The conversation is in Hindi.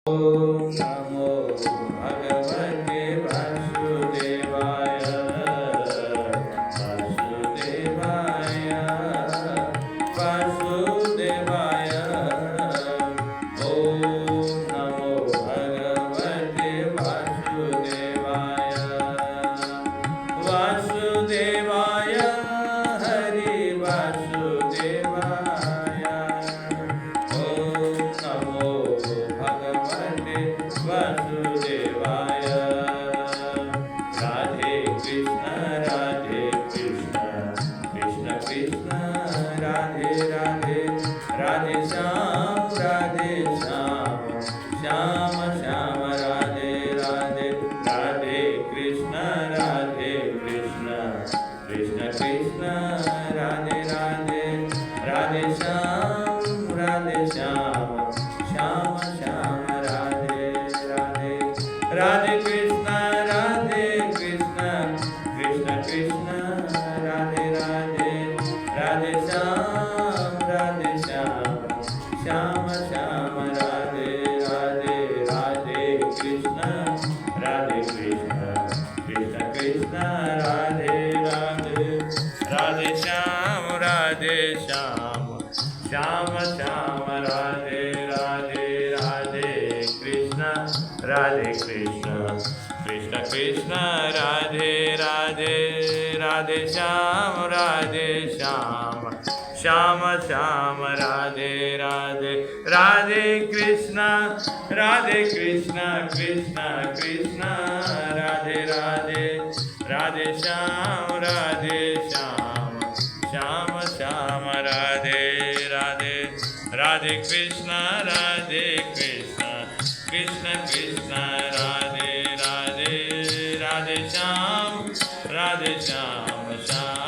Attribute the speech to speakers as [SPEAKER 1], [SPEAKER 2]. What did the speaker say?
[SPEAKER 1] ओम नमो भगवते वासुदेवाय वासुदेवाय वासुदेवाय। ओम नमो भगवते वासुदेवाय वासुदेवाय हरि वासुदेवाय। ओम नमो भगवते वासुदेवाय। राधे कृष्ण कृष्ण कृष्ण राधे राधे। राधे श्याम श्याम श्याम राधे राधे। राधे कृष्ण कृष्ण कृष्ण राधे राधे। राधे श्याम श्याम श्याम श्याम राधे राधे। राधे कृष्ण कृष्ण कृष्ण राधे राधे। राधे श्याम श्याम श्याम राधे राधे। राधे कृष्ण कृष्ण कृष्ण राधे राधे। राधे श्याम श्याम श्याम राधे राधे। राधे कृष्ण कृष्ण कृष्ण राधे राधे। राधे श्याम श्याम श्याम राधे राधे। राधे कृष्ण कृष्ण कृष्ण राधे राधे। राधे श्याम श्याम श्याम राधे राधे। राधे कृष्ण कृष्ण कृष्ण राधे राधे। राधे श्याम श्याम श्याम